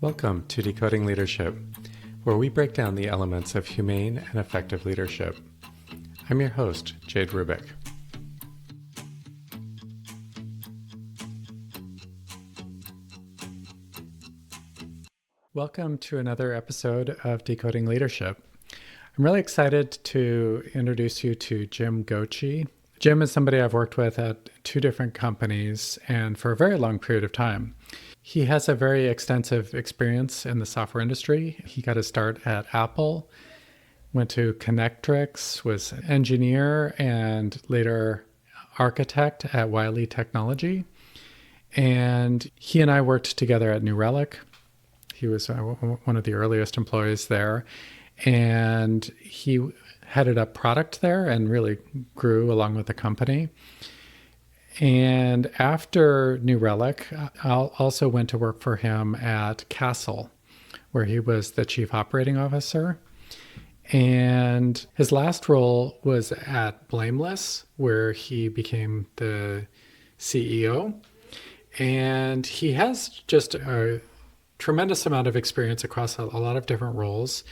Welcome to Decoding Leadership, where we break down the elements of humane and effective leadership. I'm your host, Jade Rubik. Welcome to another episode of Decoding Leadership. I'm really excited to introduce you to Jim Gochee. Jim is somebody I've worked with at two different companies and for a very long period of time. He has a very extensive experience in the software industry. He got his start at Apple, went to Connectrix, was an engineer and later architect at Wiley Technology. And he and I worked together at New Relic. He was one of the earliest employees there. And he headed up product there and really grew along with the company. And after New Relic, I also went to work for him at Castle, where he was the chief operating officer. And his last role was at Blameless, where he became the CEO. And he has just a tremendous amount of experience across a lot of different roles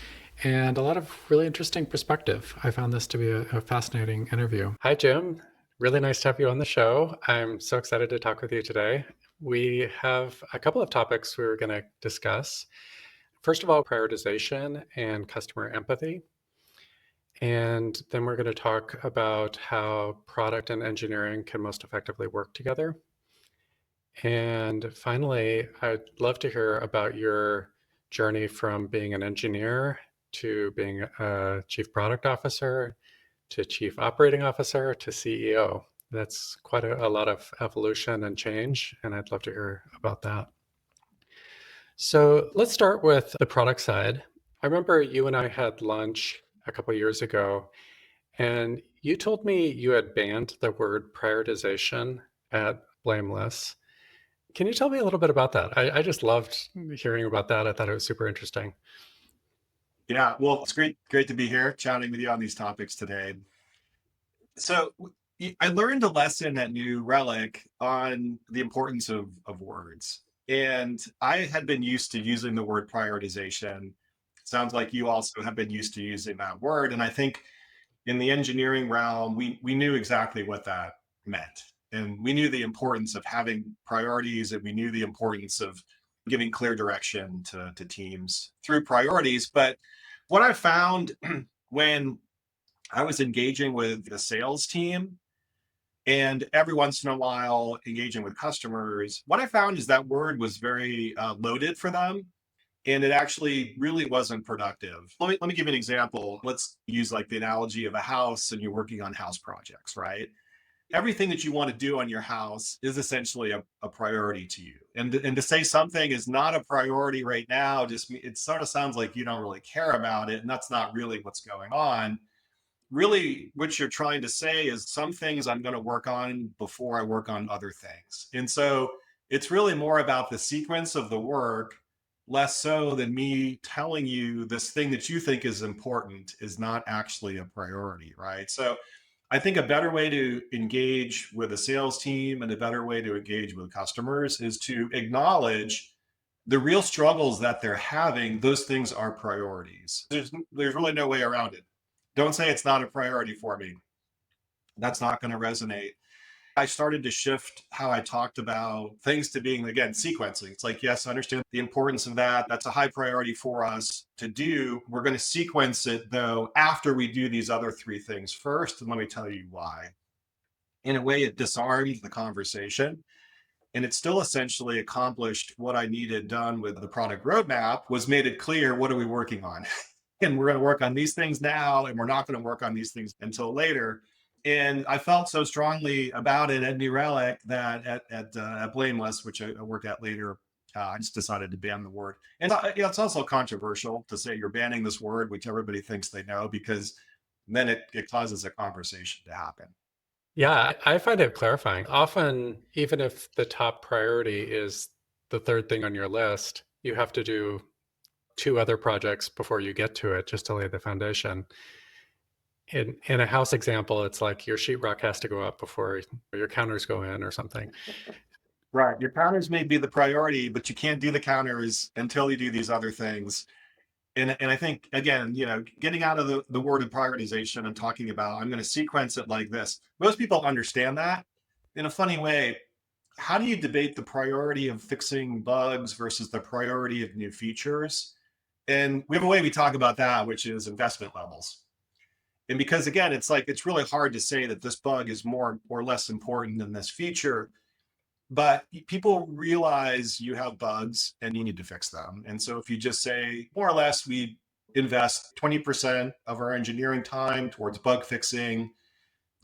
and a lot of really interesting perspective. I found this to be a fascinating interview. Hi, Jim. Really nice to have you on the show. I'm so excited to talk with you today. We have a couple of topics we're going to discuss. First of all, prioritization and customer empathy. And then we're going to talk about how product and engineering can most effectively work together. And finally, I'd love to hear about your journey from being an engineer to being a chief product officer to chief operating officer to CEO. That's quite a lot of evolution and change, and I'd love to hear about that. So let's start with the product side. I remember you and I had lunch a couple of years ago, and you told me you had banned the word prioritization at Blameless. Can you tell me a little bit about that? I just loved hearing about that. I thought it was super interesting. Yeah, well, it's great to be here chatting with you on these topics today. So I learned a lesson at New Relic on the importance of words. And I had been used to using the word prioritization. Sounds like you also have been used to using that word. And I think in the engineering realm, we knew exactly what that meant. And we knew the importance of having priorities, and we knew the importance of giving clear direction to teams through priorities. But what I found when I was engaging with the sales team and every once in a while engaging with customers, what I found is that word was very loaded for them. And it actually really wasn't productive. Let me give you an example. Let's use like the analogy of a house and you're working on house projects, right? Everything that you want to do on your house is essentially a priority to you. And to say something is not a priority right now, just it sort of sounds like you don't really care about it. And that's not really what's going on. Really, what you're trying to say is some things I'm going to work on before I work on other things. And so it's really more about the sequence of the work, less so than me telling you this thing that you think is important is not actually a priority, right? So I think a better way to engage with a sales team and a better way to engage with customers is to acknowledge the real struggles that they're having. Those things are priorities. There's really no way around it. Don't say it's not a priority for me. That's not going to resonate. I started to shift how I talked about things to being, again, sequencing. It's like, yes, I understand the importance of that. That's a high priority for us to do. We're going to sequence it, though, after we do these other three things first. And let me tell you why. In a way, it disarmed the conversation. And it still essentially accomplished what I needed done with the product roadmap, was made it clear, what are we working on? And we're going to work on these things now, and we're not going to work on these things until later. And I felt so strongly about it at New Relic that at Blameless, which I worked at later, I just decided to ban the word. And it's also controversial to say you're banning this word, which everybody thinks they know, because then it causes a conversation to happen. Yeah, I find it clarifying. Often, even if the top priority is the third thing on your list, you have to do two other projects before you get to it just to lay the foundation. In a house example, it's like your sheetrock has to go up before your counters go in or something. Right. Your counters may be the priority, but you can't do the counters until you do these other things. And I think again, getting out of the word of prioritization and talking about I'm going to sequence it like this. Most people understand that. In a funny way, how do you debate the priority of fixing bugs versus the priority of new features? And we have a way we talk about that, which is investment levels. And because again, it's like it's really hard to say that this bug is more or less important than this feature, but people realize you have bugs and you need to fix them. And so if you just say more or less we invest 20% of our engineering time towards bug fixing,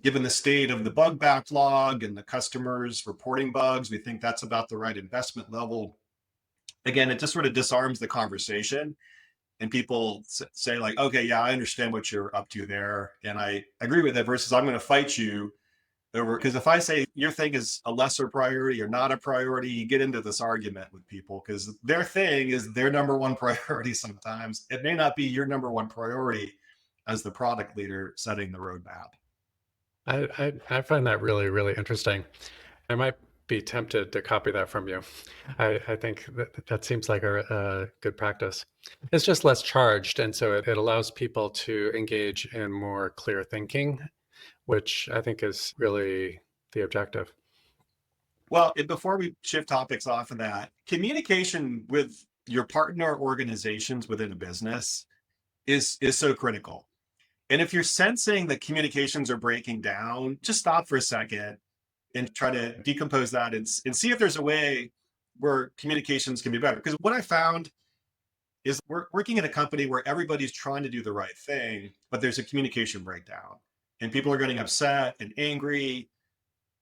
given the state of the bug backlog and the customers reporting bugs, we think that's about the right investment level. Again, it just sort of disarms the conversation and people say like, okay, yeah, I understand what you're up to there and I agree with it versus I'm going to fight you over, because if I say your thing is a lesser priority or not a priority, you get into this argument with people because their thing is their number one priority. Sometimes it may not be your number one priority as the product leader setting the roadmap. I find that really, really interesting. I might be tempted to copy that from you. I think that seems like a good practice. It's just less charged, and so it allows people to engage in more clear thinking, which I think is really the objective. Well, before we shift topics off of that, communication with your partner organizations within a business is so critical. And if you're sensing that communications are breaking down, just stop for a second and try to decompose that and see if there's a way where communications can be better. Because what I found is we're working in a company where everybody's trying to do the right thing, but there's a communication breakdown and people are getting upset and angry.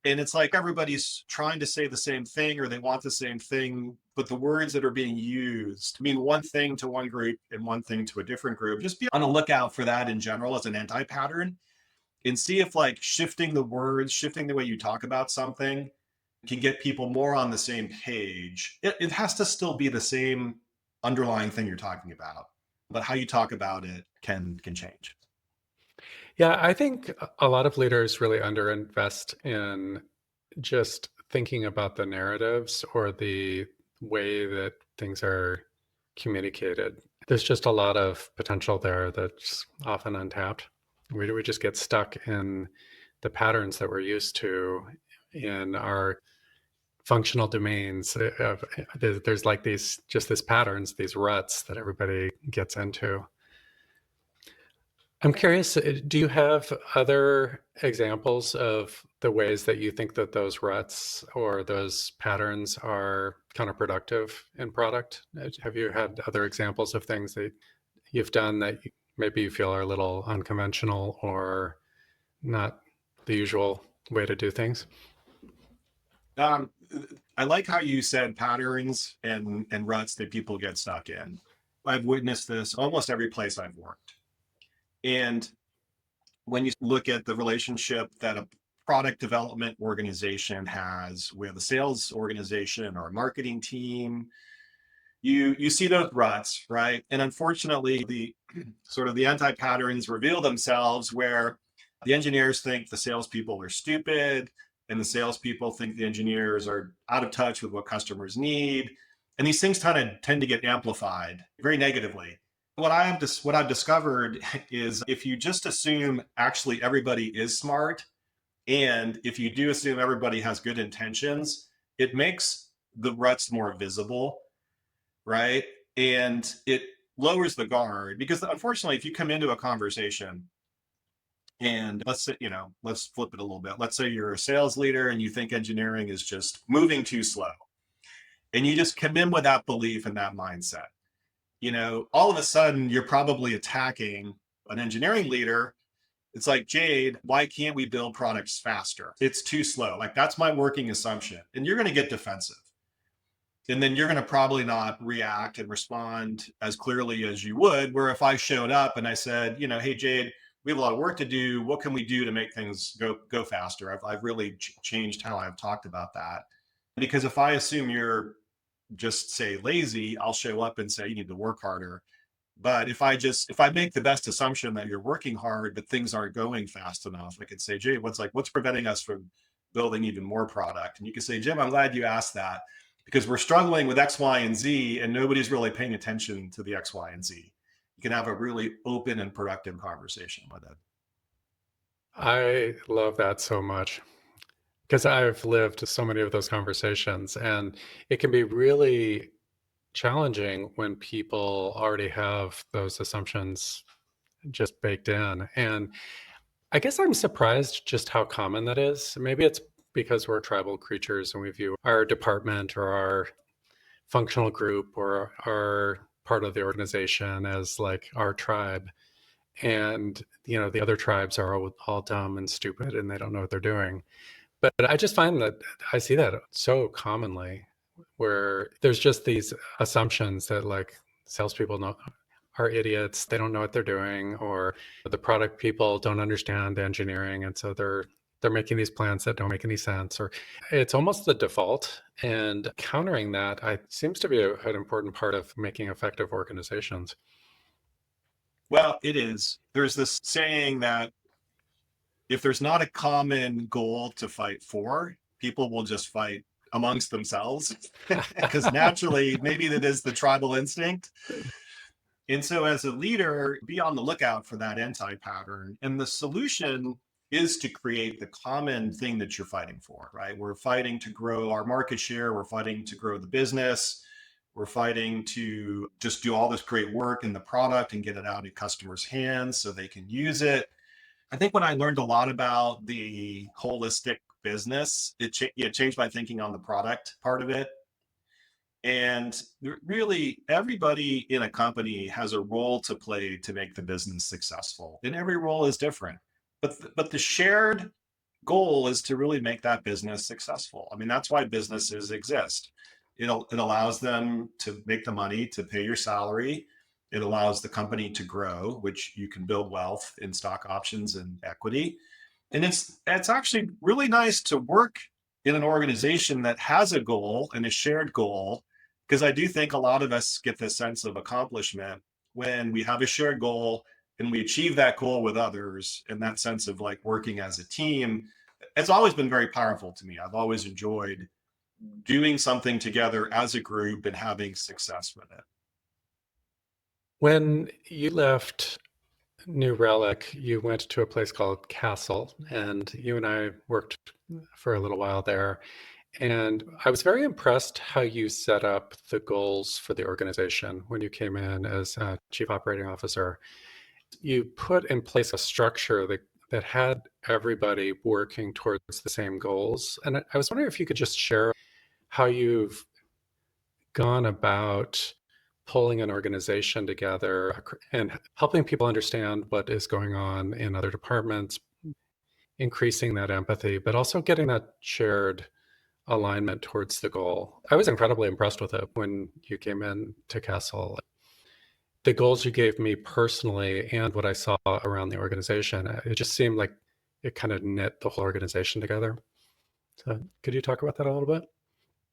And it's like everybody's trying to say the same thing or they want the same thing, but the words that are being used mean one thing to one group and one thing to a different group. Just be on the lookout for that in general as an anti pattern and see if like shifting the words, shifting the way you talk about something can get people more on the same page. It has to still be the same underlying thing you're talking about, but how you talk about it can change. Yeah, I think a lot of leaders really underinvest in just thinking about the narratives or the way that things are communicated. There's just a lot of potential there that's often untapped. We just get stuck in the patterns that we're used to in our functional domains. There's like these just these patterns, these ruts that everybody gets into. I'm curious, do you have other examples of the ways that you think that those ruts or those patterns are counterproductive in product? Have you had other examples of things that you've done that maybe you feel are a little unconventional or not the usual way to do things? Um, I like how you said patterns and ruts that people get stuck in. I've witnessed this almost every place I've worked. And when you look at the relationship that a product development organization has with a sales organization or a marketing team, you see those ruts, right? And unfortunately, the sort of the anti-patterns reveal themselves where the engineers think the salespeople are stupid, and the salespeople think the engineers are out of touch with what customers need. And these things kind of tend to get amplified very negatively. What I've discovered is if you just assume actually everybody is smart, and if you do assume everybody has good intentions, it makes the ruts more visible, right? And it lowers the guard because unfortunately, if you come into a conversation and let's say, let's flip it a little bit. Let's say you're a sales leader and you think engineering is just moving too slow and you just come in with that belief and that mindset. All of a sudden you're probably attacking an engineering leader. It's like, Jade, why can't we build products faster? It's too slow. Like that's my working assumption. And you're going to get defensive. And then you're going to probably not react and respond as clearly as you would. Where if I showed up and I said, hey, Jade, we have a lot of work to do. What can we do to make things go faster? I've really changed how I've talked about that. Because if I assume you're just say lazy, I'll show up and say you need to work harder. But if I make the best assumption that you're working hard, but things aren't going fast enough, I could say, Jade, what's preventing us from building even more product. And you can say, Jim, I'm glad you asked that because we're struggling with X, Y, and Z, and nobody's really paying attention to the X, Y, and Z. You can have a really open and productive conversation with it. I love that so much because I've lived so many of those conversations, and it can be really challenging when people already have those assumptions just baked in. And I guess I'm surprised just how common that is. Maybe it's because we're tribal creatures and we view our department or our functional group or our part of the organization as like our tribe. And, the other tribes are all dumb and stupid and they don't know what they're doing. But I just find that I see that so commonly where there's just these assumptions that like salespeople are idiots, they don't know what they're doing, or the product people don't understand engineering, and so they're making these plans that don't make any sense, or it's almost the default. And countering that seems to be an important part of making effective organizations. Well, it is. There's this saying that if there's not a common goal to fight for, people will just fight amongst themselves because naturally, maybe that is the tribal instinct. And so, as a leader, be on the lookout for that anti pattern. And the solution is to create the common thing that you're fighting for, right? We're fighting to grow our market share, we're fighting to grow the business, we're fighting to just do all this great work in the product and get it out in customers' hands so they can use it. I think when I learned a lot about the holistic business, it changed my thinking on the product part of it. And really, everybody in a company has a role to play to make the business successful. And every role is different. But the shared goal is to really make that business successful. I mean, that's why businesses exist. It allows them to make the money to pay your salary. It allows the company to grow, which you can build wealth in stock options and equity. And it's actually really nice to work in an organization that has a goal and a shared goal, because I do think a lot of us get this sense of accomplishment when we have a shared goal and we achieve that goal with others, and that sense of like working as a team. It's always been very powerful to me. I've always enjoyed doing something together as a group and having success with it. When you left New Relic, you went to a place called Castle, and you and I worked for a little while there. And I was very impressed how you set up the goals for the organization when you came in as a chief operating officer. You put in place a structure that had everybody working towards the same goals. And I was wondering if you could just share how you've gone about pulling an organization together and helping people understand what is going on in other departments, increasing that empathy, but also getting that shared alignment towards the goal. I was incredibly impressed with it when you came in to Castle. The goals you gave me personally and what I saw around the organization, it just seemed like it kind of knit the whole organization together. So could you talk about that a little bit?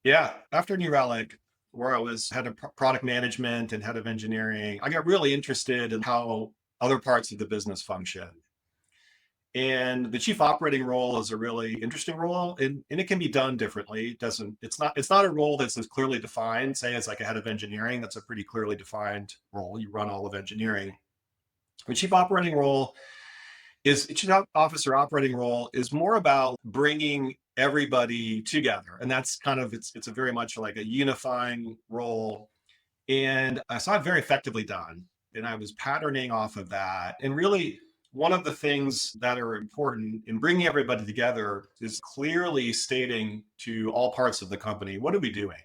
Yeah. After New Relic, where I was head of product management and head of engineering, I got really interested in how other parts of the business function. And the chief operating role is a really interesting role, and it can be done differently. It's not a role that's as clearly defined, say as like a head of engineering. That's a pretty clearly defined role. You run all of engineering. The chief officer operating role is more about bringing everybody together. And that's kind of, it's a very much like a unifying role. And I saw it very effectively done. And I was patterning off of that. And really, one of the things that are important in bringing everybody together is clearly stating to all parts of the company, what are we doing?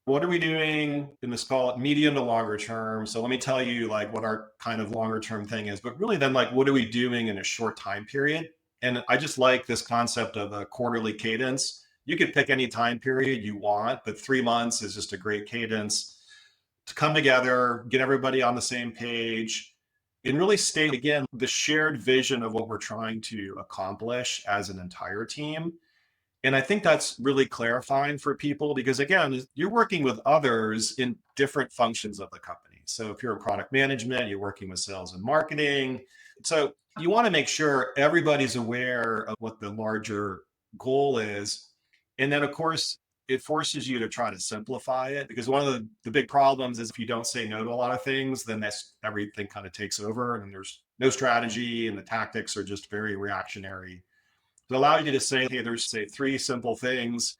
What are we doing in this call it medium to longer term? So let me tell you like what our kind of longer term thing is, but really then like what are we doing in a short time period? And I just like this concept of a quarterly cadence. You could pick any time period you want, but 3 months is just a great cadence to come together, get everybody on the same page, and really state again the shared vision of what we're trying to accomplish as an entire team. And I think that's really clarifying for people because, again, you're working with others in different functions of the company. So if you're in product management, you're working with sales and marketing. So you want to make sure everybody's aware of what the larger goal is. And then, of course, it forces you to try to simplify it, because one of the big problems is if you don't say no to a lot of things, then everything kind of takes over and there's no strategy and the tactics are just very reactionary. To allow you to say, hey, there's say three simple things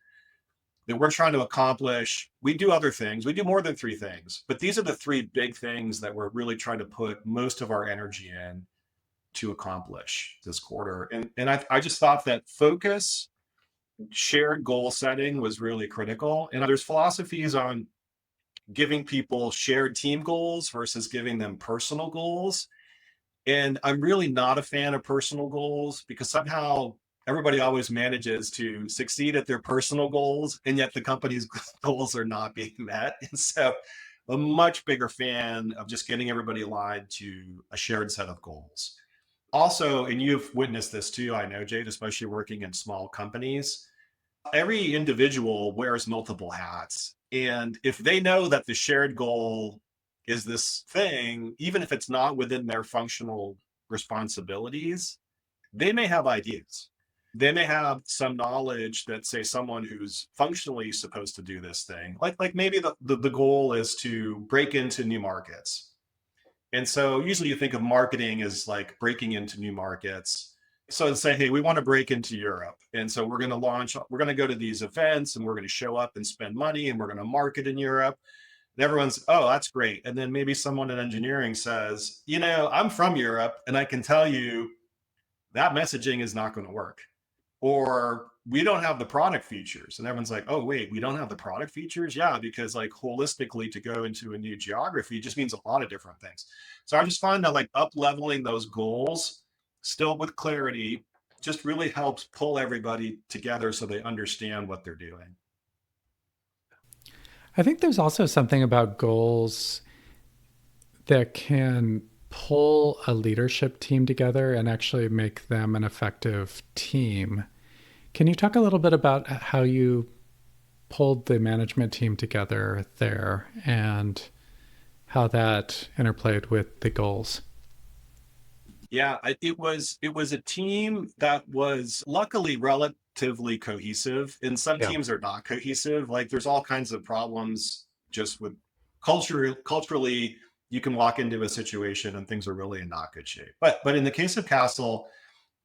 that we're trying to accomplish. We do other things. We do more than three things, but these are the three big things that we're really trying to put most of our energy in to accomplish this quarter. And I just thought that focus, shared goal setting was really critical. And there's philosophies on giving people shared team goals versus giving them personal goals. And I'm really not a fan of personal goals because somehow everybody always manages to succeed at their personal goals, and yet the company's goals are not being met. And so I'm a much bigger fan of just getting everybody aligned to a shared set of goals. Also, and you've witnessed this too, I know, Jade, especially working in small companies, every individual wears multiple hats. And if they know that the shared goal is this thing, even if it's not within their functional responsibilities, they may have ideas. They may have some knowledge that, say, someone who's functionally supposed to do this thing, like maybe the goal is to break into new markets. And so usually you think of marketing as like breaking into new markets. So to say, hey, we want to break into Europe. And so we're going to go to these events and we're going to show up and spend money and we're going to market in Europe. And everyone's, oh, that's great. And then maybe someone in engineering says, I'm from Europe and I can tell you that messaging is not going to work. Or we don't have the product features. And everyone's like, oh, wait, we don't have the product features? Yeah, because like holistically to go into a new geography just means a lot of different things. So I just find that like up leveling those goals still with clarity just really helps pull everybody together so they understand what they're doing. I think there's also something about goals that can pull a leadership team together and actually make them an effective team. Can you talk a little bit about how you pulled the management team together there and how that interplayed with the goals? Yeah, it was a team that was luckily relatively cohesive, and some Yeah. teams are not cohesive. Like there's all kinds of problems just with culturally. You can walk into a situation and things are really in not good shape. But in the case of Castle,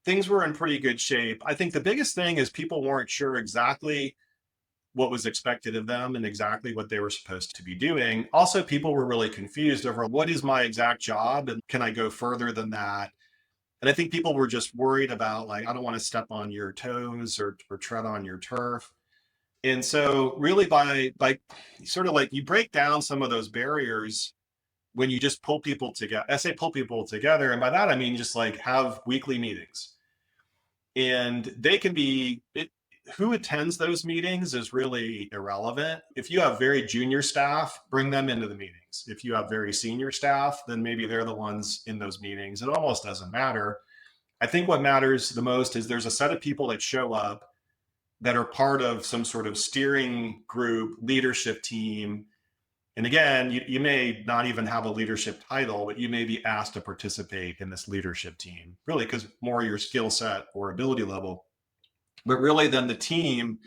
things were in pretty good shape. I think the biggest thing is people weren't sure exactly what was expected of them and exactly what they were supposed to be doing. Also, people were really confused over what is my exact job and can I go further than that? And I think people were just worried about like, I don't want to step on your toes or tread on your turf. And so really by sort of like you break down some of those barriers when you just pull people together. I say pull people together. And by that, I mean, just like have weekly meetings. And they can be, who attends those meetings is really irrelevant. If you have very junior staff, bring them into the meetings. If you have very senior staff, then maybe they're the ones in those meetings. It almost doesn't matter. I think what matters the most is there's a set of people that show up that are part of some sort of steering group, leadership team. And again, you may not even have a leadership title, but you may be asked to participate in this leadership team, really, because more your skill set or ability level. But really, then the team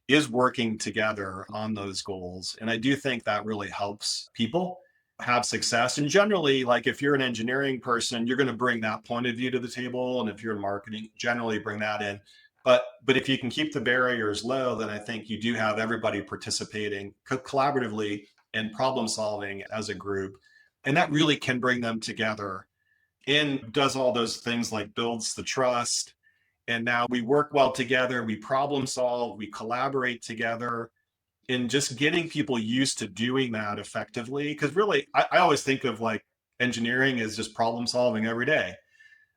is working together on those goals. And I do think that really helps people have success. And generally, like if you're an engineering person, you're going to bring that point of view to the table. And if you're in marketing, generally bring that in. But if you can keep the barriers low, then I think you do have everybody participating collaboratively and problem solving as a group. And that really can bring them together and does all those things like builds the trust. And now we work well together, we problem solve, we collaborate together, and just getting people used to doing that effectively. Because really, I always think of like engineering as just problem solving every day.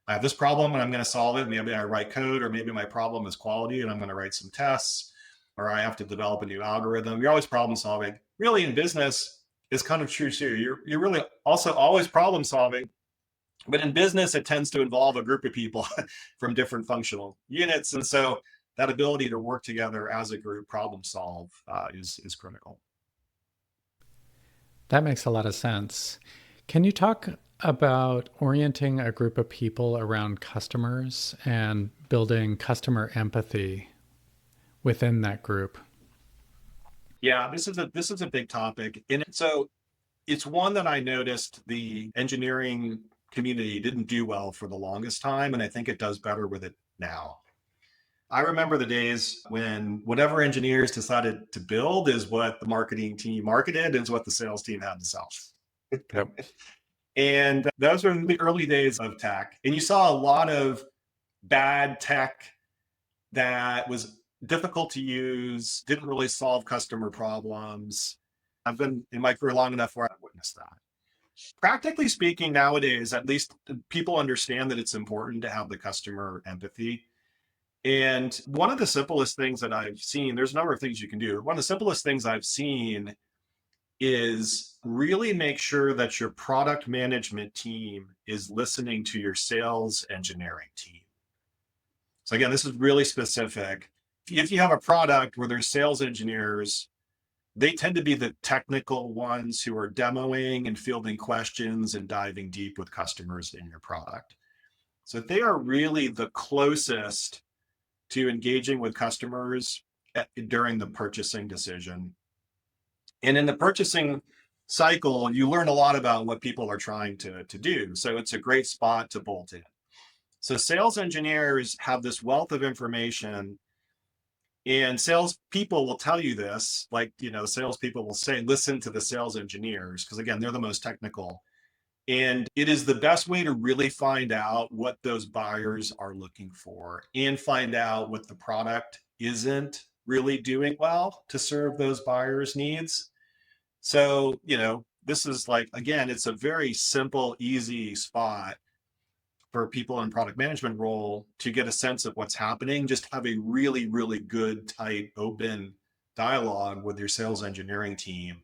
I have this problem and I'm going to solve it. Maybe I write code, or maybe my problem is quality and I'm going to write some tests, or I have to develop a new algorithm. You're always problem solving. Really, in business, is kind of true too. You're really also always problem solving. But in business, it tends to involve a group of people from different functional units. And so that ability to work together as a group, problem solve is critical. That makes a lot of sense. Can you talk about orienting a group of people around customers and building customer empathy within that group? Yeah, this is a big topic. And so it's one that I noticed the engineering community didn't do well for the longest time, and I think it does better with it now. I remember the days when whatever engineers decided to build is what the marketing team marketed, is what the sales team had to sell. Yep. And those were the early days of tech. And you saw a lot of bad tech that was difficult to use, didn't really solve customer problems. I've been in my career long enough where I've witnessed that. Practically speaking, nowadays, at least people understand that it's important to have the customer empathy. And one of the simplest things that I've seen, there's a number of things you can do. One of the simplest things I've seen is really make sure that your product management team is listening to your sales engineering team. So again, this is really specific. If you have a product where there's sales engineers, they tend to be the technical ones who are demoing and fielding questions and diving deep with customers in your product. So they are really the closest to engaging with customers during the purchasing decision. And in the purchasing cycle, you learn a lot about what people are trying to do. So it's a great spot to bolt in. So sales engineers have this wealth of information, and salespeople will tell you this, like, salespeople will say, listen to the sales engineers, because again, they're the most technical. And it is the best way to really find out what those buyers are looking for and find out what the product isn't really doing well to serve those buyers' needs. So, this is like, again, it's a very simple, easy spot for people in product management role to get a sense of what's happening. Just have a really, really good, tight, open dialogue with your sales engineering team.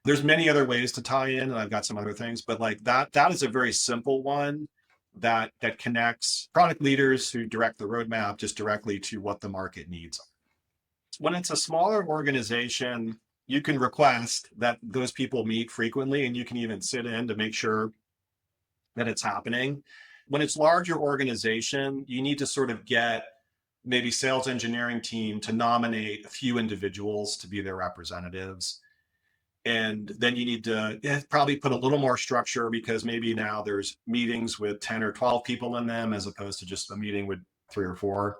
There's many other ways to tie in, and I've got some other things, but like that is a very simple one that connects product leaders who direct the roadmap just directly to what the market needs. When it's a smaller organization, you can request that those people meet frequently, and you can even sit in to make sure that it's happening. When it's larger organization, you need to sort of get maybe sales engineering team to nominate a few individuals to be their representatives. And then you need to probably put a little more structure, because maybe now there's meetings with 10 or 12 people in them as opposed to just a meeting with 3 or 4.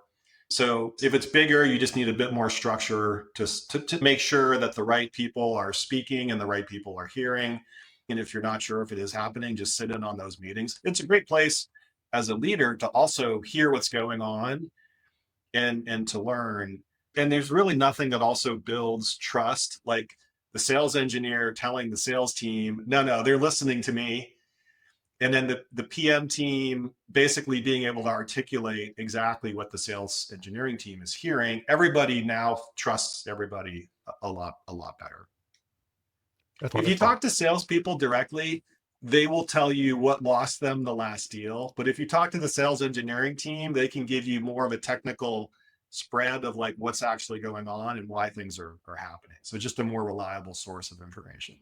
So if it's bigger, you just need a bit more structure to make sure that the right people are speaking and the right people are hearing. And if you're not sure if it is happening, just sit in on those meetings. It's a great place as a leader to also hear what's going on and to learn. And there's really nothing that also builds trust like the sales engineer telling the sales team, no, they're listening to me. And then the PM team basically being able to articulate exactly what the sales engineering team is hearing. Everybody now trusts everybody a lot better. That's If you wonderful. talk to salespeople directly, they will tell you what lost them the last deal. But if you talk to the sales engineering team, they can give you more of a technical spread of like what's actually going on and why things are happening. So just a more reliable source of information.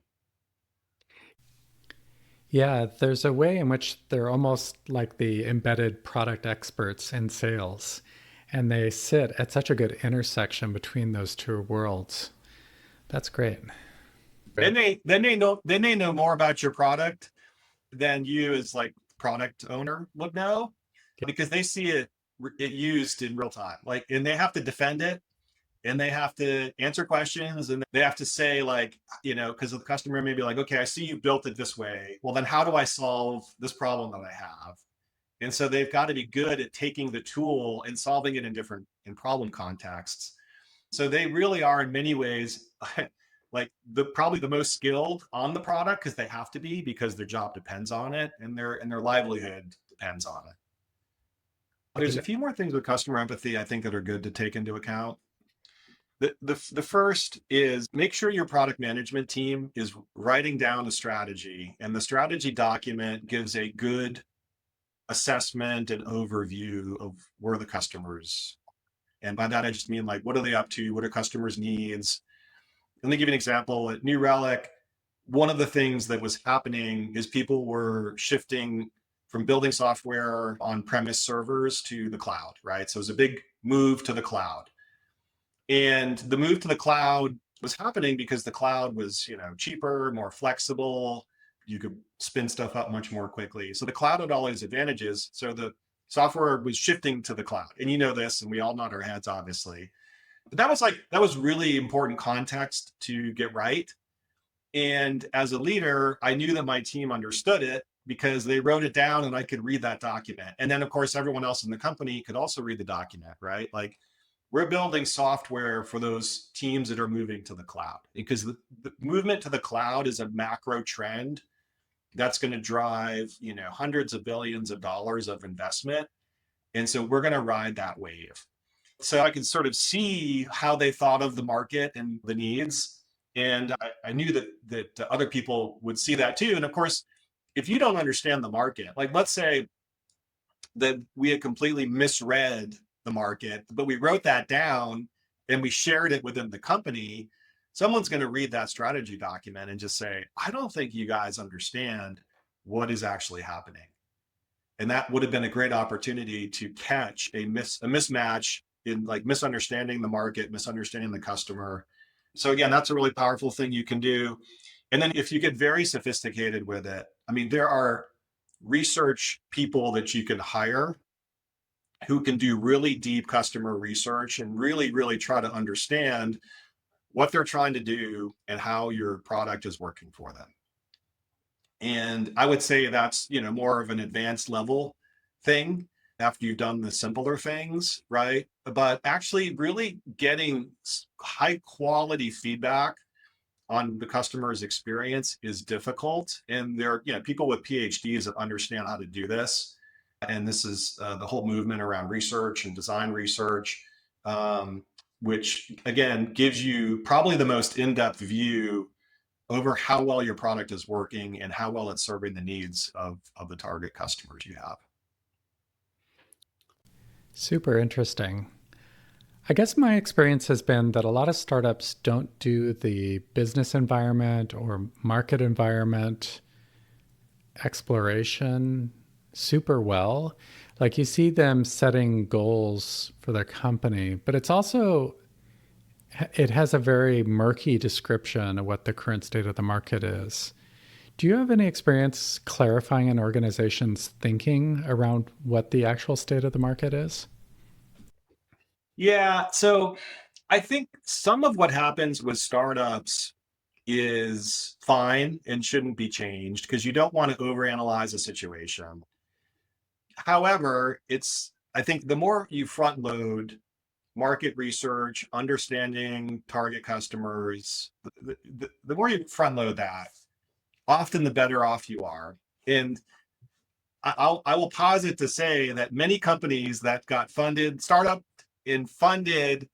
Yeah, there's a way in which they're almost like the embedded product experts in sales, and they sit at such a good intersection between those two worlds. That's great. Then they know more about your product than you as like product owner would know, because they see it used in real time. Like, and they have to defend it, and they have to answer questions, and they have to say like, because the customer may be like, okay, I see you built it this way. Well, then how do I solve this problem that I have? And so they've got to be good at taking the tool and solving it in problem contexts. So they really are in many ways like probably the most skilled on the product, because they have to be, because their job depends on it, and their livelihood depends on it. There's a few more things with customer empathy I think that are good to take into account. The first is make sure your product management team is writing down a strategy, and the strategy document gives a good assessment and overview of where the customers. And by that, I just mean like, what are they up to? What are customers' needs? Let me give you an example. At New Relic, one of the things that was happening is people were shifting from building software on premise servers to the cloud, right? So it was a big move to the cloud. And the move to the cloud was happening because the cloud was, cheaper, more flexible. You could spin stuff up much more quickly. So the cloud had all these advantages. So the software was shifting to the cloud. And you know this, and we all nod our heads, obviously. But that was really important context to get right. And as a leader, I knew that my team understood it because they wrote it down and I could read that document. And then, of course, everyone else in the company could also read the document, right? Like, we're building software for those teams that are moving to the cloud, because the movement to the cloud is a macro trend that's going to drive, hundreds of billions of dollars of investment. And so we're going to ride that wave. So I can sort of see how they thought of the market and the needs. And I knew that other people would see that too. And of course, if you don't understand the market, like, let's say that we had completely misread the market, but we wrote that down and we shared it within the company, someone's going to read that strategy document and just say, I don't think you guys understand what is actually happening. And that would have been a great opportunity to catch a mismatch in, like, misunderstanding the market, misunderstanding the customer. So again, that's a really powerful thing you can do. And then if you get very sophisticated with it, I mean, there are research people that you can hire who can do really deep customer research and really, really try to understand what they're trying to do and how your product is working for them. And I would say that's, more of an advanced level thing after you've done the simpler things, right? But actually really getting high quality feedback on the customer's experience is difficult. And there are, people with PhDs that understand how to do this. And this is the whole movement around research and design research, which again gives you probably the most in-depth view over how well your product is working and how well it's serving the needs of the target customers you have. Super interesting. I guess my experience has been that a lot of startups don't do the business environment or market environment exploration super well. Like, you see them setting goals for their company, but it has a very murky description of what the current state of the market is. Do you have any experience clarifying an organization's thinking around what the actual state of the market is? Yeah. So I think some of what happens with startups is fine and shouldn't be changed because you don't want to overanalyze a situation. However, I think the more you front load market research, understanding target customers, the more you front load that, often the better off you are. And I will posit to say that many companies that got startup and funded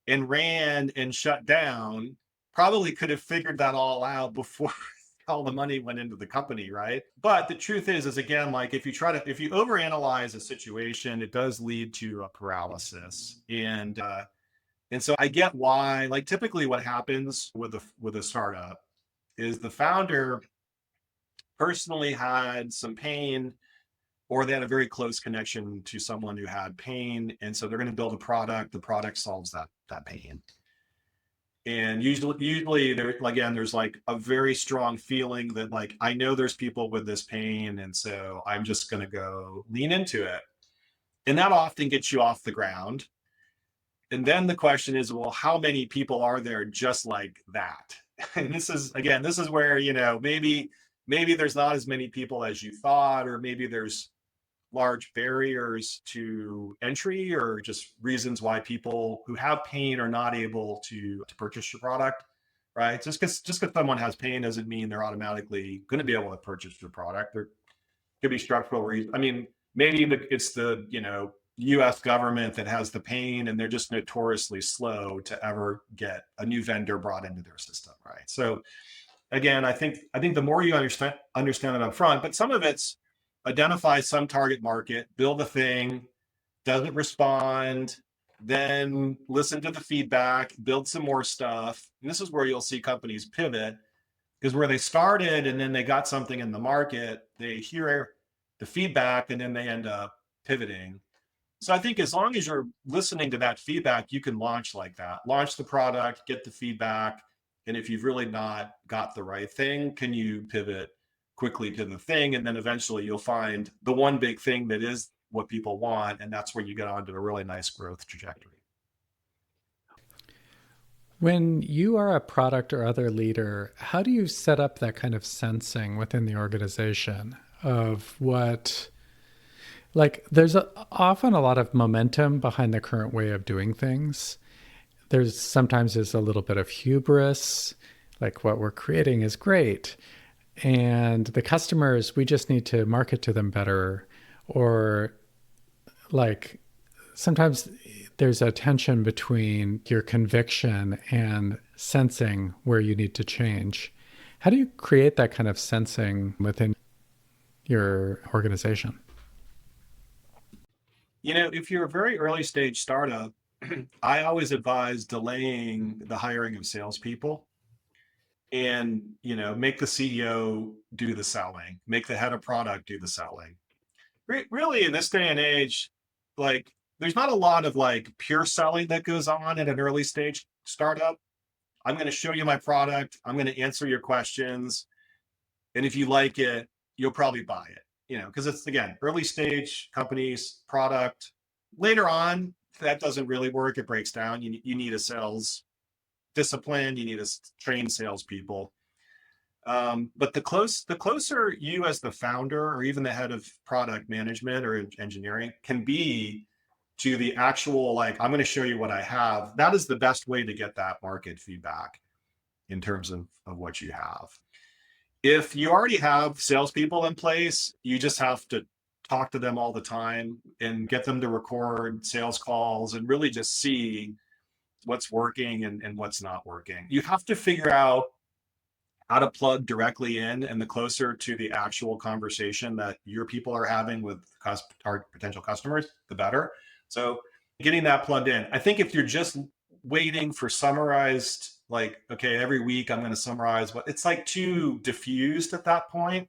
and ran and shut down probably could have figured that all out before all the money went into the company, right? But the truth is again, like, if you overanalyze a situation, it does lead to a paralysis. And so I get why, like, typically what happens with a startup is the founder personally had some pain, or they had a very close connection to someone who had pain. And so they're going to build a product. The product solves that pain. And usually there's like a very strong feeling that, like, I know there's people with this pain, and so I'm just going to go lean into it. And that often gets you off the ground. And then the question is, well, how many people are there just like that? And this is where, maybe there's not as many people as you thought, or maybe there's large barriers to entry, or just reasons why people who have pain are not able to purchase your product, right? Just because someone has pain doesn't mean they're automatically going to be able to purchase your product. There could be structural reasons. I mean, maybe it's the US government that has the pain, and they're just notoriously slow to ever get a new vendor brought into their system, right? So again, I think the more you understand it up front, but some of it's identify some target market, build a thing, doesn't respond, then listen to the feedback, build some more stuff. And this is where you'll see companies pivot, because where they started and then they got something in the market, they hear the feedback and then they end up pivoting. So I think as long as you're listening to that feedback, you can launch like that. Launch the product, get the feedback. And if you've really not got the right thing, can you pivot quickly to the thing? And then eventually you'll find the one big thing that is what people want. And that's where you get onto a really nice growth trajectory. When you are a product or other leader, how do you set up that kind of sensing within the organization of what, like, there's often a lot of momentum behind the current way of doing things. There's sometimes a little bit of hubris, like what we're creating is great. And the customers, we just need to market to them better. Or like sometimes there's a tension between your conviction and sensing where you need to change. How do you create that kind of sensing within your organization? If you're a very early stage startup, I always advise delaying the hiring of salespeople and, make the CEO do the selling, make the head of product do the selling. Really, in this day and age, like there's not a lot of like pure selling that goes on in an early stage startup. I'm going to show you my product. I'm going to answer your questions. And if you like it, you'll probably buy it, because it's, again, early stage companies, product. Later on, that doesn't really work. It breaks down. You need a sales discipline. You need to train salespeople. But the closer you as the founder or even the head of product management or engineering can be to the actual, like, I'm going to show you what I have, that is the best way to get that market feedback in terms of what you have. If you already have salespeople in place, you just have to talk to them all the time and get them to record sales calls and really just see what's working and what's not working. You have to figure out how to plug directly in, and the closer to the actual conversation that your people are having with our potential customers, the better. So getting that plugged in. I think if you're just waiting for summarized, like, okay, every week I'm going to summarize what, it's like too diffused at that point.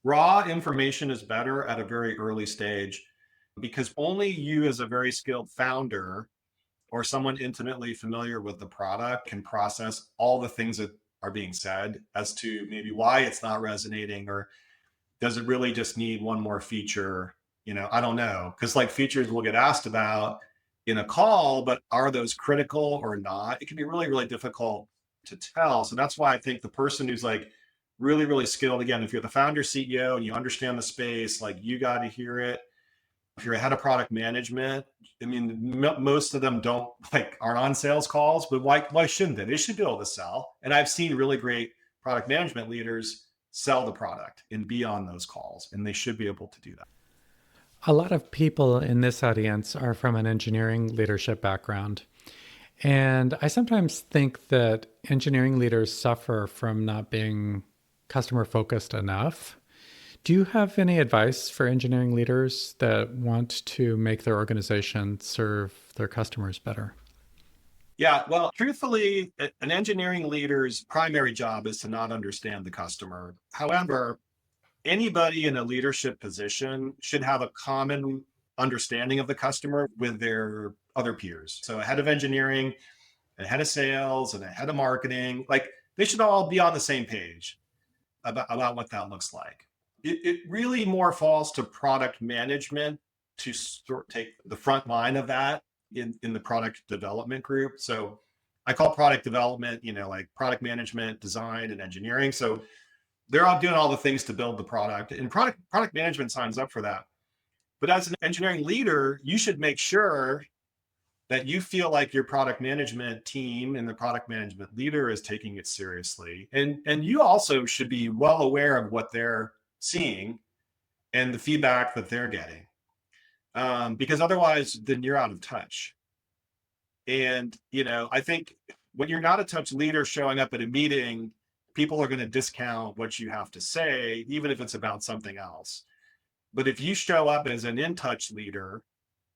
Raw information is better at a very early stage because only you as a very skilled founder or someone intimately familiar with the product can process all the things that are being said as to maybe why it's not resonating, or does it really just need one more feature? I don't know. Because like features will get asked about in a call, but are those critical or not? It can be really, really difficult to tell. So that's why I think the person who's like really, really skilled, again, if you're the founder CEO and you understand the space, like you got to hear it. If you're a head of product management, I mean, most of them aren't on sales calls, but why shouldn't they? They should be able to sell. And I've seen really great product management leaders sell the product and be on those calls, and they should be able to do that. A lot of people in this audience are from an engineering leadership background. And I sometimes think that engineering leaders suffer from not being customer focused enough. Do you have any advice for engineering leaders that want to make their organization serve their customers better? Yeah, well, truthfully, an engineering leader's primary job is to not understand the customer. However, anybody in a leadership position should have a common understanding of the customer with their other peers. So a head of engineering, a head of sales, and a head of marketing, like they should all be on the same page about what that looks like. It really more falls to product management to take the front line of that in the product development group. So I call product development, like product management, design, and engineering. So they're all doing all the things to build the product, and product management signs up for that. But as an engineering leader, you should make sure that you feel like your product management team and the product management leader is taking it seriously. And you also should be well aware of what they're seeing and the feedback that they're getting. Because otherwise, then you're out of touch. And, I think when you're not a touch leader showing up at a meeting, people are going to discount what you have to say, even if it's about something else. But if you show up as an in-touch leader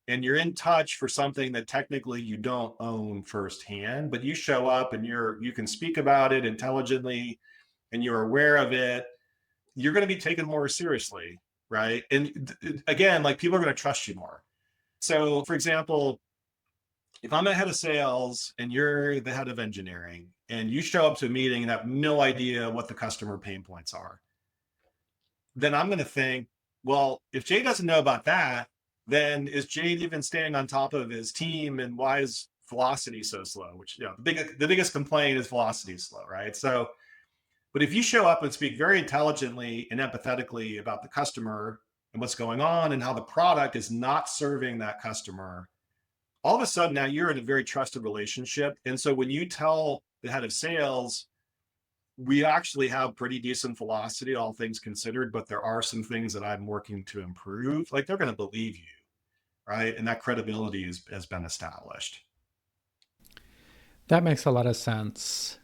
and you're in touch for something that technically you don't own firsthand, but you show up and you can speak about it intelligently and you're aware of it, you're going to be taken more seriously. right? And again, like people are going to trust you more. So for example, if I'm a head of sales and you're the head of engineering and you show up to a meeting and have no idea what the customer pain points are, then I'm going to think, well, if Jade doesn't know about that, then is Jade even staying on top of his team? And why is velocity so slow? Which, the biggest complaint is velocity is slow, right? So, but if you show up and speak very intelligently and empathetically about the customer and what's going on and how the product is not serving that customer, all of a sudden now you're in a very trusted relationship. And so when you tell the head of sales, we actually have pretty decent velocity, all things considered, but there are some things that I'm working to improve, like they're going to believe you, right? And that credibility has been established. That makes a lot of sense.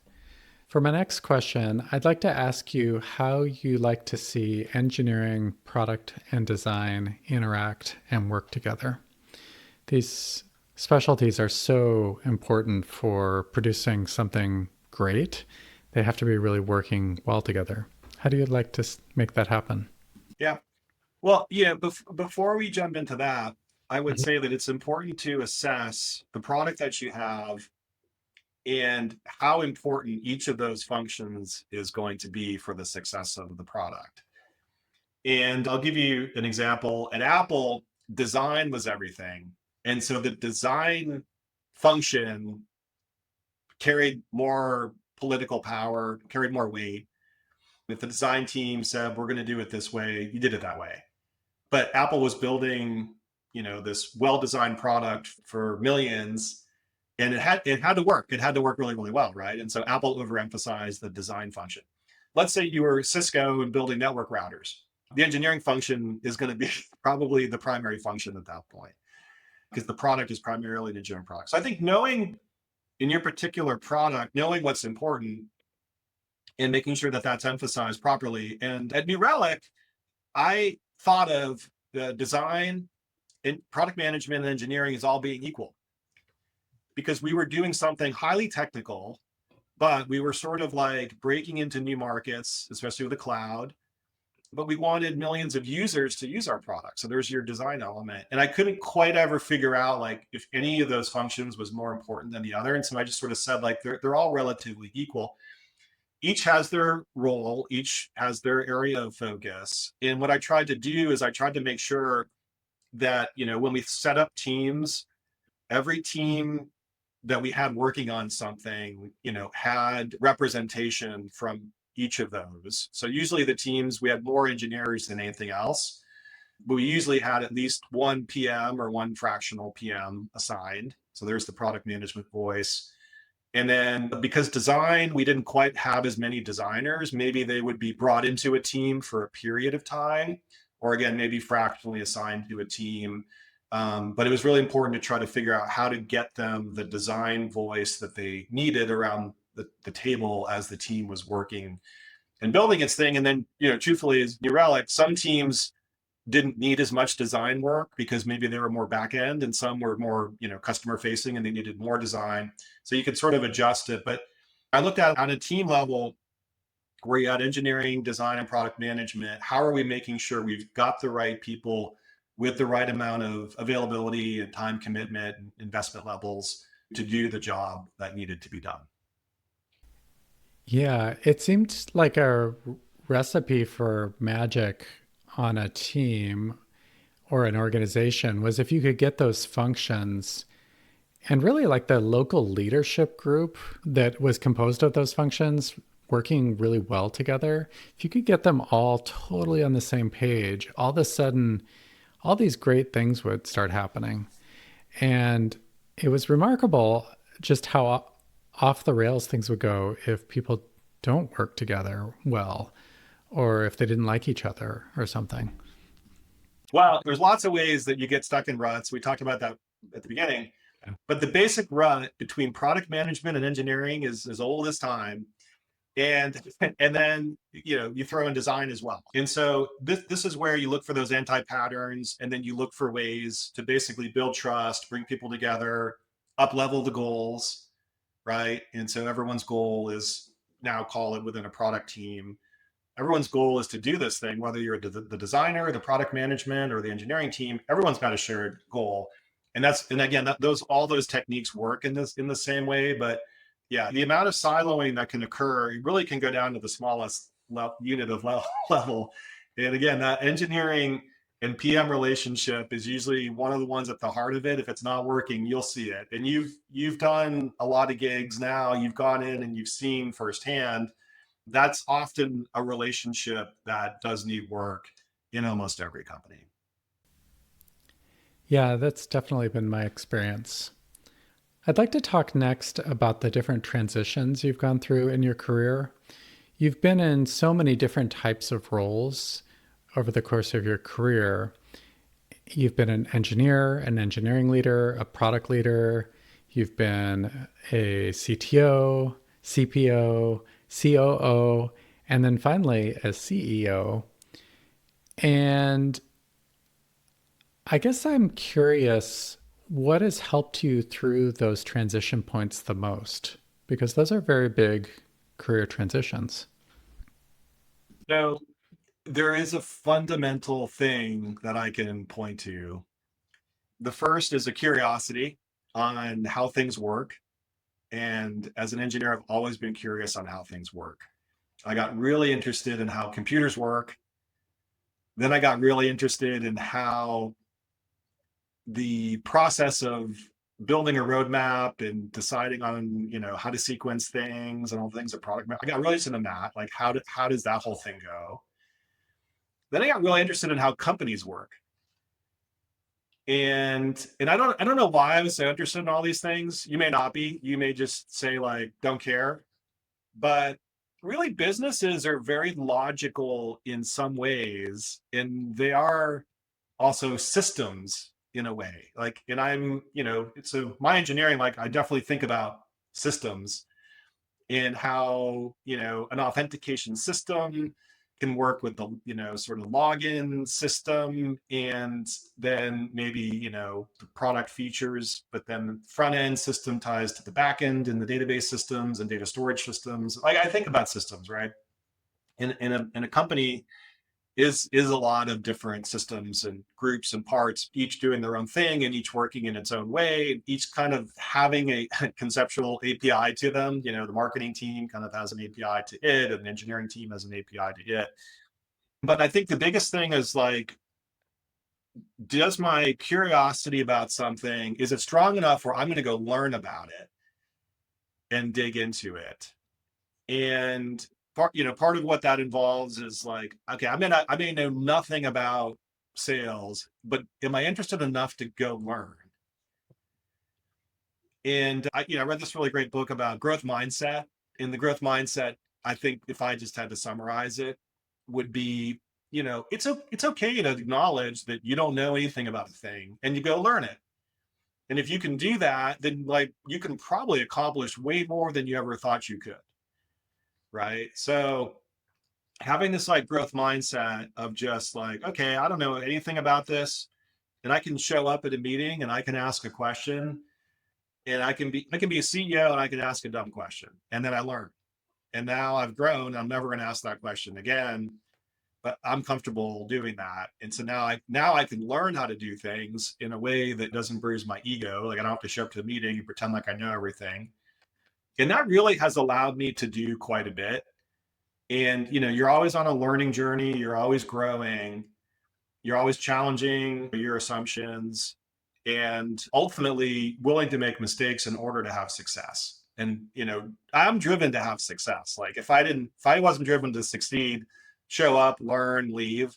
For my next question, I'd like to ask you how you like to see engineering, product, and design interact and work together. These specialties are so important for producing something great. They have to be really working well together. How do you like to make that happen? Yeah. Well, yeah, before we jump into that, I would Mhm. say that it's important to assess the product that you have and how important each of those functions is going to be for the success of the product. And I'll give you an example. At Apple, design was everything. And so the design function carried more political power, carried more weight. If the design team said, we're going to do it this way, you did it that way. But Apple was building, this well-designed product for millions, and it had to work. It had to work really, really well, right? And so Apple overemphasized the design function. Let's say you were Cisco and building network routers. The engineering function is going to be probably the primary function at that point because the product is primarily an engineering product. So I think knowing in your particular product, knowing what's important and making sure that that's emphasized properly. And at New Relic, I thought of the design and product management and engineering as all being equal because we were doing something highly technical, but we were sort of like breaking into new markets, especially with the cloud. But we wanted millions of users to use our product. So there's your design element. And I couldn't quite ever figure out like if any of those functions was more important than the other. And so I just sort of said like they're all relatively equal. Each has their role, each has their area of focus. And what I tried to do is I tried to make sure that, when we set up teams, every team that we had working on something, had representation from each of those. So usually the teams, we had more engineers than anything else, but we usually had at least one PM or one fractional PM assigned. So there's the product management voice. And then because design, we didn't quite have as many designers, maybe they would be brought into a team for a period of time, or again, maybe fractionally assigned to a team. But it was really important to try to figure out how to get them the design voice that they needed around the table as the team was working and building its thing. And then, truthfully, as New Relic, some teams didn't need as much design work because maybe they were more back end and some were more, customer facing and they needed more design. So you could sort of adjust it. But I looked at on a team level where you had engineering, design, and product management. How are we making sure we've got the right people with the right amount of availability and time commitment and investment levels to do the job that needed to be done? Yeah, it seemed like a recipe for magic on a team or an organization was if you could get those functions and really like the local leadership group that was composed of those functions working really well together. If you could get them all totally on the same page, all of a sudden, all these great things would start happening. And it was remarkable just how off the rails things would go if people don't work together well or if they didn't like each other or something. Well, there's lots of ways that you get stuck in ruts. We talked about that at the beginning. Yeah. But the basic rut between product management and engineering is as old as time. And and then you throw in design as well. And so this is where you look for those anti-patterns, and then you look for ways to basically build trust, bring people together, up level the goals, right? And so everyone's goal is now call it within a product team Everyone's goal is to do this thing, whether you're the designer, the product management, or the engineering team. Everyone's got a shared goal, and again, all those techniques work in the same way. But yeah, the amount of siloing that can occur, it really can go down to the smallest unit of level. And again, that engineering and PM relationship is usually one of the ones at the heart of it. If it's not working, you'll see it. And you've done a lot of gigs now. You've gone in and you've seen firsthand. That's often a relationship that does need work in almost every company. Yeah, that's definitely been my experience. I'd like to talk next about the different transitions you've gone through in your career. You've been in so many different types of roles over the course of your career. You've been an engineer, an engineering leader, a product leader. You've been a CTO, CPO, COO, and then finally a CEO. And I guess I'm curious, what has helped you through those transition points the most? Because those are very big career transitions. So there is a fundamental thing that I can point to. The first is a curiosity on how things work. And as an engineer, I've always been curious on how things work. I got really interested in how computers work. Then I got really interested in how the process of building a roadmap and deciding on, how to sequence things and all the things that I got really interested in that. Like how does that whole thing go? Then I got really interested in how companies work. And I don't know why I was so interested in all these things. You may not be. You may just say like, don't care. But really, businesses are very logical in some ways, and they are also systems in a way. Like, and so my engineering, like, I definitely think about systems and how, an authentication system can work with the, sort of login system, and then maybe, the product features, but then the front end system ties to the back end and the database systems and data storage systems. Like, I think about systems, right? In a company is a lot of different systems and groups and parts, each doing their own thing and each working in its own way, each kind of having a conceptual API to them. The marketing team kind of has an API to it, and the engineering team has an API to it. But I think the biggest thing is like, does my curiosity about something, is it strong enough where I'm going to go learn about it and dig into it? And part of what that involves is like, okay, I may know nothing about sales, but am I interested enough to go learn? And I read this really great book about growth mindset. In the growth mindset, I think if I just had to summarize it, would be, it's okay to acknowledge that you don't know anything about a thing and you go learn it. And if you can do that, then like you can probably accomplish way more than you ever thought you could. Right. So having this like growth mindset of just like, okay, I don't know anything about this, and I can show up at a meeting and I can ask a question, and I can be a CEO and I can ask a dumb question, and then I learn. And now I've grown. I'm never going to ask that question again, but I'm comfortable doing that. And so now I can learn how to do things in a way that doesn't bruise my ego. Like, I don't have to show up to the meeting and pretend like I know everything. And that really has allowed me to do quite a bit. And you're always on a learning journey, you're always growing, you're always challenging your assumptions, and ultimately willing to make mistakes in order to have success. And I'm driven to have success. Like, if I wasn't driven to succeed, show up, learn, leave.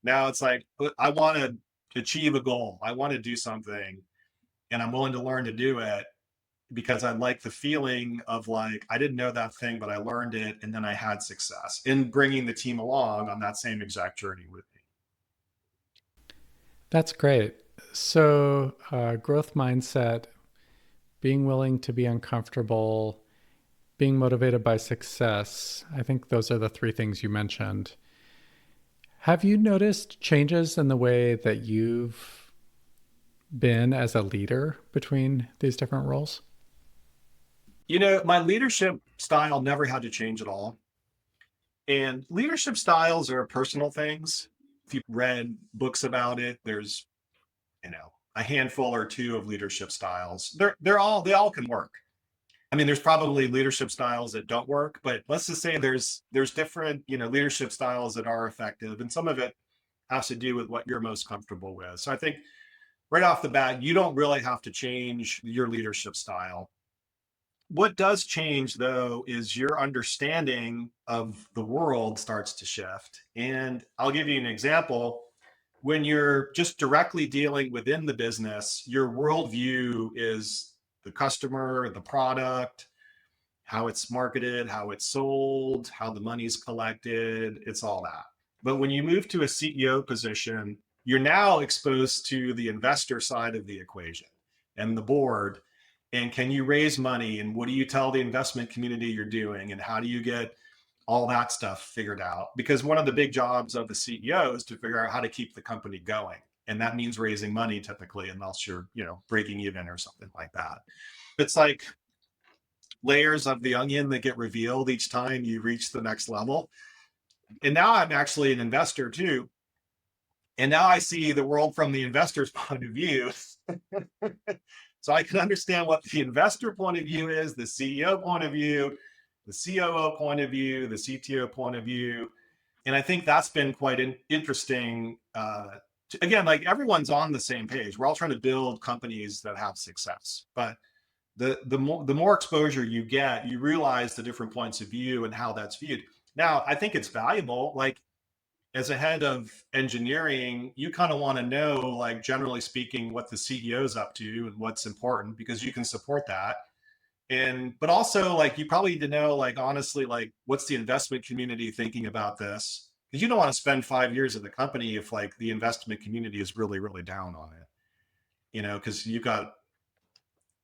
Now it's like, I want to achieve a goal, I want to do something, and I'm willing to learn to do it, because I like the feeling of like, I didn't know that thing, but I learned it, and then I had success in bringing the team along on that same exact journey with me. That's great. So, growth mindset, being willing to be uncomfortable, being motivated by success. I think those are the three things you mentioned. Have you noticed changes in the way that you've been as a leader between these different roles? My leadership style never had to change at all. And leadership styles are personal things. If you've read books about it, there's, a handful or two of leadership styles. They all can work. I mean, there's probably leadership styles that don't work, but let's just say there's different, leadership styles that are effective, and some of it has to do with what you're most comfortable with. So I think right off the bat, you don't really have to change your leadership style. What does change, though, is your understanding of the world starts to shift. And I'll give you an example. When you're just directly dealing within the business, your worldview is the customer, the product, how it's marketed, how it's sold, how the money's collected. It's all that. But when you move to a CEO position, you're now exposed to the investor side of the equation and the board. And can you raise money? And what do you tell the investment community you're doing? And how do you get all that stuff figured out? Because one of the big jobs of the CEO is to figure out how to keep the company going. And that means raising money typically, unless you're, breaking even or something like that. It's like layers of the onion that get revealed each time you reach the next level. And now I'm actually an investor too. And now I see the world from the investor's point of view. So I can understand what the investor point of view is, the CEO point of view, the COO point of view, the CTO point of view. And I think that's been quite interesting. Again, like everyone's on the same page. We're all trying to build companies that have success. But the more exposure you get, you realize the different points of view and how that's viewed. Now, I think it's valuable. Like as a head of engineering, you kind of want to know, like generally speaking, what the CEO's up to and what's important because you can support that. But also like you probably need to know, like honestly, like what's the investment community thinking about this? Because you don't want to spend 5 years at the company if like the investment community is really, really down on it, because you got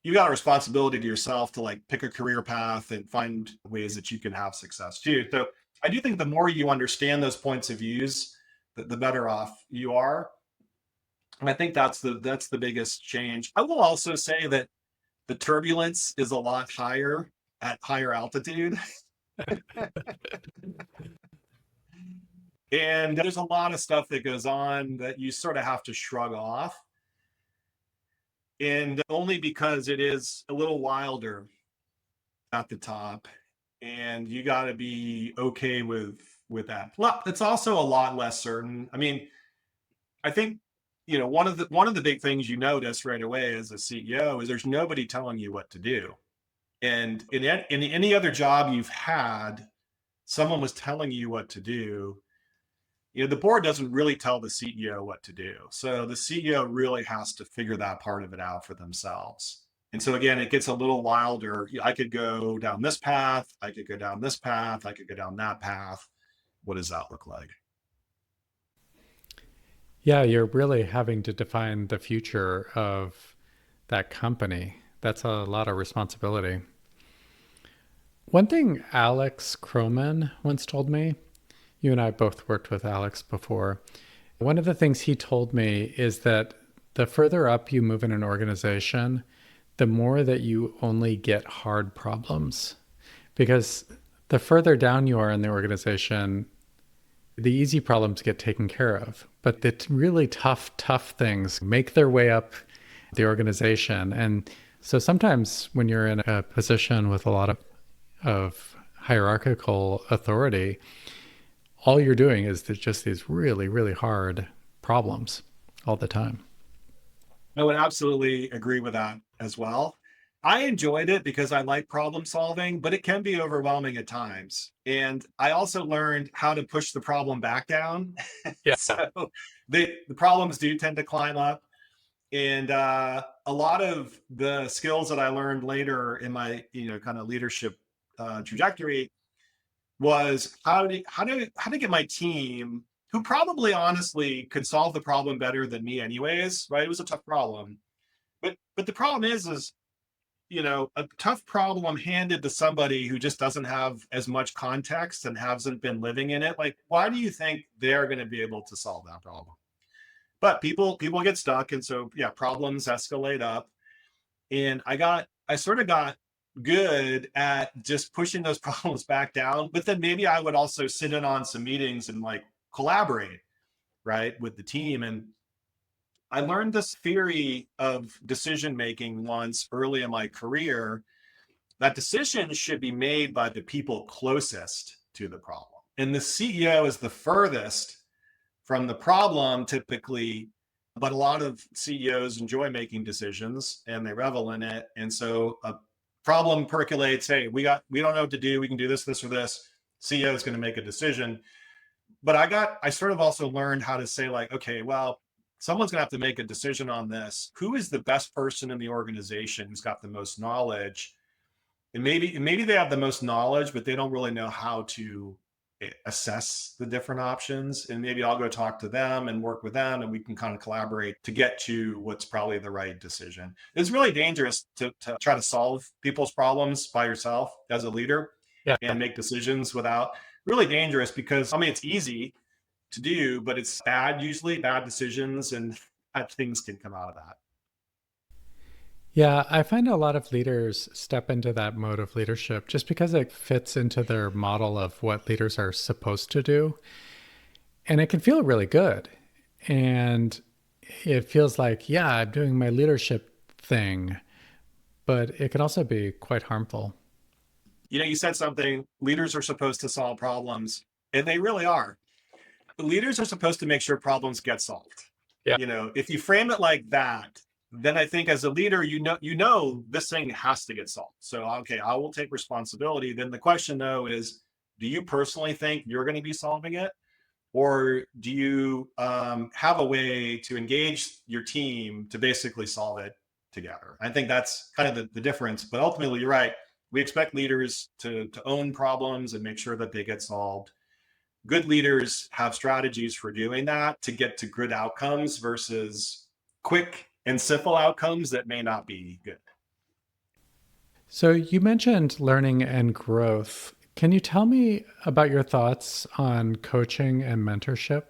a responsibility to yourself to like pick a career path and find ways that you can have success too. So I do think the more you understand those points of views, the better off you are. And I think that's the biggest change. I will also say that the turbulence is a lot higher at higher altitude. And there's a lot of stuff that goes on that you sort of have to shrug off. And only because it is a little wilder at the top, and you got to be okay with that. It's also a lot less certain. I mean, I think one of the big things you notice right away as a CEO is there's nobody telling you what to do. And in any other job you've had, someone was telling you what to do. The board doesn't really tell the CEO what to do. So the CEO really has to figure that part of it out for themselves. And so again, it gets a little wilder. I could go down this path. I could go down this path. I could go down that path. What does that look like? Yeah, you're really having to define the future of that company. That's a lot of responsibility. One thing Alex Croman once told me, you and I both worked with Alex before. One of the things he told me is that the further up you move in an organization, the more that you only get hard problems. Because the further down you are in the organization, the easy problems get taken care of. But the really tough things make their way up the organization. And so sometimes when you're in a position with a lot of hierarchical authority, all you're doing is just these really, really hard problems all the time. I would absolutely agree with that as well. I enjoyed it because I like problem solving, but it can be overwhelming at times. And I also learned how to push the problem back down. Yeah. So the problems do tend to climb up. And a lot of the skills that I learned later in my, kind of leadership trajectory was how to get my team, who probably honestly could solve the problem better than me anyways, right? It was a tough problem. But the problem is a tough problem handed to somebody who just doesn't have as much context and hasn't been living in it. Like, why do you think they're going to be able to solve that problem? But people get stuck. And so, yeah, problems escalate up. And I sort of got good at just pushing those problems back down. But then maybe I would also sit in on some meetings and like collaborate, right, with the team. And I learned this theory of decision making once early in my career, that decisions should be made by the people closest to the problem. And the CEO is the furthest from the problem typically, but a lot of CEOs enjoy making decisions and they revel in it. And so a problem percolates, hey, we don't know what to do. We can do this, this, or this. CEO is going to make a decision. But I sort of also learned how to say like, okay, well, someone's going to have to make a decision on this. Who is the best person in the organization who's got the most knowledge? And maybe they have the most knowledge, but they don't really know how to assess the different options. And maybe I'll go talk to them and work with them, and we can kind of collaborate to get to what's probably the right decision. It's really dangerous to try to solve people's problems by yourself as a leader and make decisions without. Really dangerous because, I mean, it's easy to do, but it's bad, usually bad decisions, and bad things can come out of that. Yeah, I find a lot of leaders step into that mode of leadership just because it fits into their model of what leaders are supposed to do. And it can feel really good. And it feels like, yeah, I'm doing my leadership thing, but it can also be quite harmful. You know, you said something, leaders are supposed to solve problems, and they really are. Leaders are supposed to make sure problems get solved. Yeah. You know, if you frame it like that, then I think as a leader, you know this thing has to get solved. So okay, I will take responsibility. Then the question though is, do you personally think you're going to be solving it? Or do you have a way to engage your team to basically solve it together? I think that's kind of the difference. But ultimately, you're right. We expect leaders to own problems and make sure that they get solved. Good leaders have strategies for doing that to get to good outcomes versus quick and simple outcomes that may not be good. So you mentioned learning and growth. Can you tell me about your thoughts on coaching and mentorship?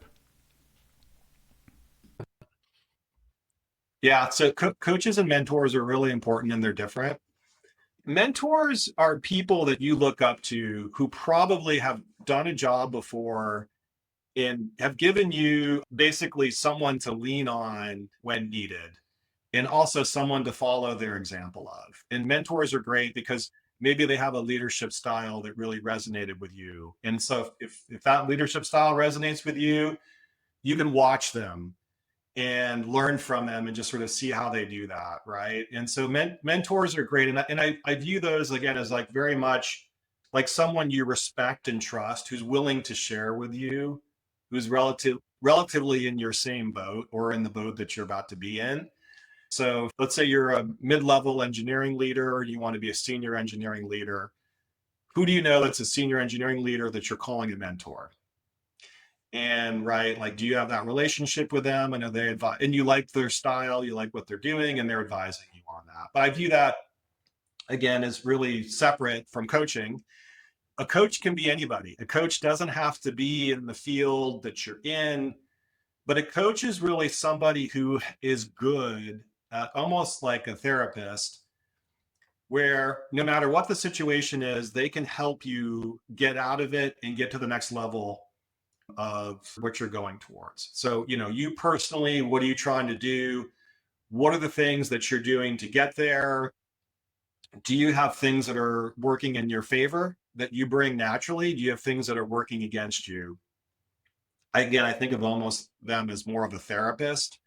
Yeah, so coaches and mentors are really important and they're different. Mentors are people that you look up to who probably have done a job before and have given you basically someone to lean on when needed, and also someone to follow their example of. And mentors are great because maybe they have a leadership style that really resonated with you. And so if that leadership style resonates with you, you can watch them and learn from them and just sort of see how they do that, right? And so mentors are great. And I view those again as like very much like someone you respect and trust who's willing to share with you, who's relatively in your same boat or in the boat that you're about to be in. So let's say you're a mid-level engineering leader or you want to be a senior engineering leader. Who do you know that's a senior engineering leader that you're calling a mentor? And right, like, do you have that relationship with them? And are they advise, and you like their style, you like what they're doing, and they're advising you on that. But I view that again as really separate from coaching. A coach can be anybody. A coach doesn't have to be in the field that you're in, but a coach is really somebody who is good at almost like a therapist, where no matter what the situation is, they can help you get out of it and get to the next level of what you're going towards. So, you know, you personally, what are you trying to do? What are the things that you're doing to get there? Do you have things that are working in your favor that you bring naturally? Do you have things that are working against you? Again, I think of almost them as more of a therapist,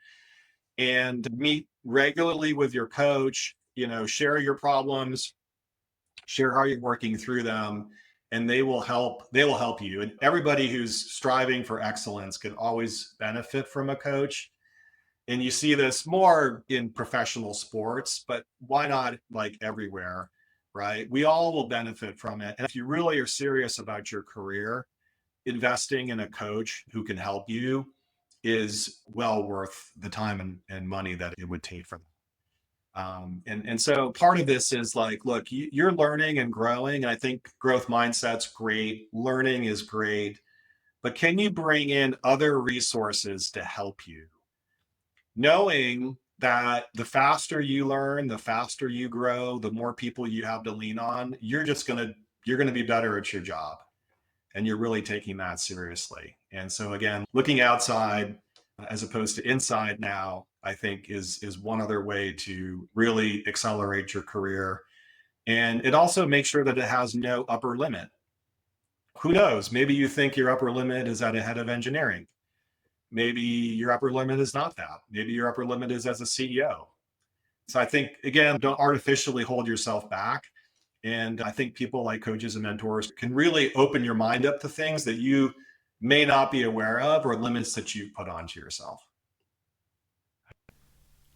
and meet regularly with your coach, you know, share your problems, share how you're working through them, and they will help you. And everybody who's striving for excellence can always benefit from a coach. And you see this more in professional sports, but why not like everywhere, right? We all will benefit from it. And if you really are serious about your career, investing in a coach who can help you is well worth the time and money that it would take for them. And so part of this is like, look, you're learning and growing. And I think growth mindset's great. Learning is great. But can you bring in other resources to help you? Knowing that the faster you learn, the faster you grow, the more people you have to lean on, you're going to be better at your job. And you're really taking that seriously. And so again, looking outside as opposed to inside now, I think is one other way to really accelerate your career. And it also makes sure that it has no upper limit. Who knows? Maybe you think your upper limit is at a head of engineering. Maybe your upper limit is not that. Maybe your upper limit is as a CEO. So I think, again, don't artificially hold yourself back. And I think people like coaches and mentors can really open your mind up to things that you may not be aware of or limits that you put onto yourself.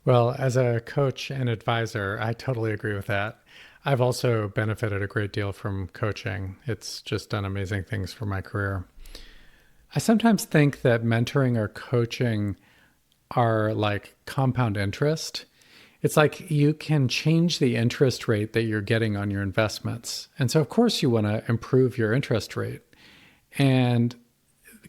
Well, as a coach and advisor, I totally agree with that. I've also benefited a great deal from coaching. It's just done amazing things for my career. I sometimes think that mentoring or coaching are like compound interest. It's like you can change the interest rate that you're getting on your investments. And so, of course, you want to improve your interest rate. And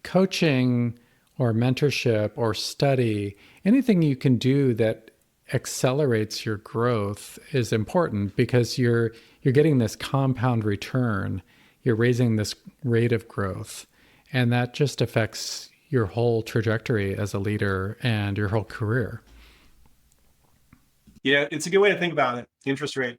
coaching or mentorship or study, anything you can do that accelerates your growth is important because you're getting this compound return. You're raising this rate of growth. And that just affects your whole trajectory as a leader and your whole career. Yeah, it's a good way to think about it, interest rate.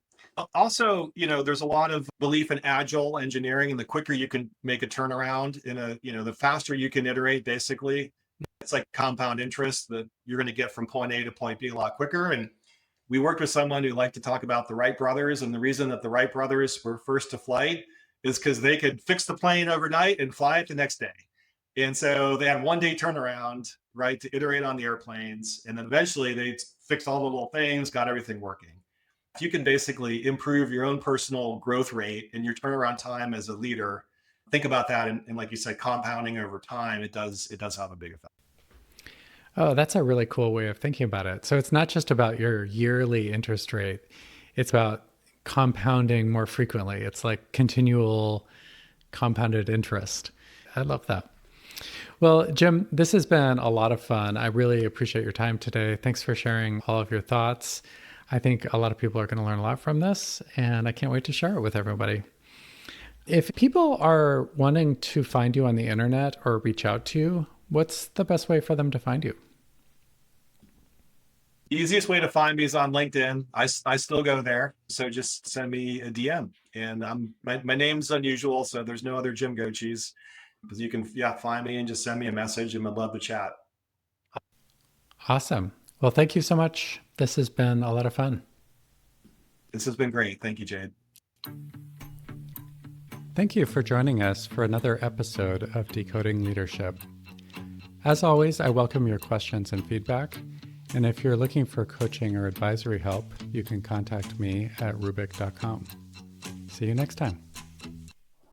Also, there's a lot of belief in agile engineering, and the quicker you can make a turnaround the faster you can iterate, basically. It's like compound interest that you're going to get from point A to point B a lot quicker. And we worked with someone who liked to talk about the Wright brothers. And the reason that the Wright brothers were first to flight is because they could fix the plane overnight and fly it the next day. And so they had 1 day turnaround, right, to iterate on the airplanes. And then eventually they fixed all the little things, got everything working. If you can basically improve your own personal growth rate and your turnaround time as a leader, think about that. And like you said, compounding over time, it does have a big effect. Oh, that's a really cool way of thinking about it. So it's not just about your yearly interest rate. It's about compounding more frequently. It's like continual compounded interest. I love that. Well, Jim, this has been a lot of fun. I really appreciate your time today. Thanks for sharing all of your thoughts. I think a lot of people are going to learn a lot from this, and I can't wait to share it with everybody. If people are wanting to find you on the internet or reach out to you, what's the best way for them to find you? The easiest way to find me is on LinkedIn. I still go there. So just send me a DM. And my name's unusual, so there's no other Jim Gochees. But you can find me and just send me a message, and I'd love to chat. Awesome. Well, thank you so much. This has been a lot of fun. This has been great. Thank you, Jade. Thank you for joining us for another episode of Decoding Leadership. As always, I welcome your questions and feedback. And if you're looking for coaching or advisory help, you can contact me at rubik.com. See you next time.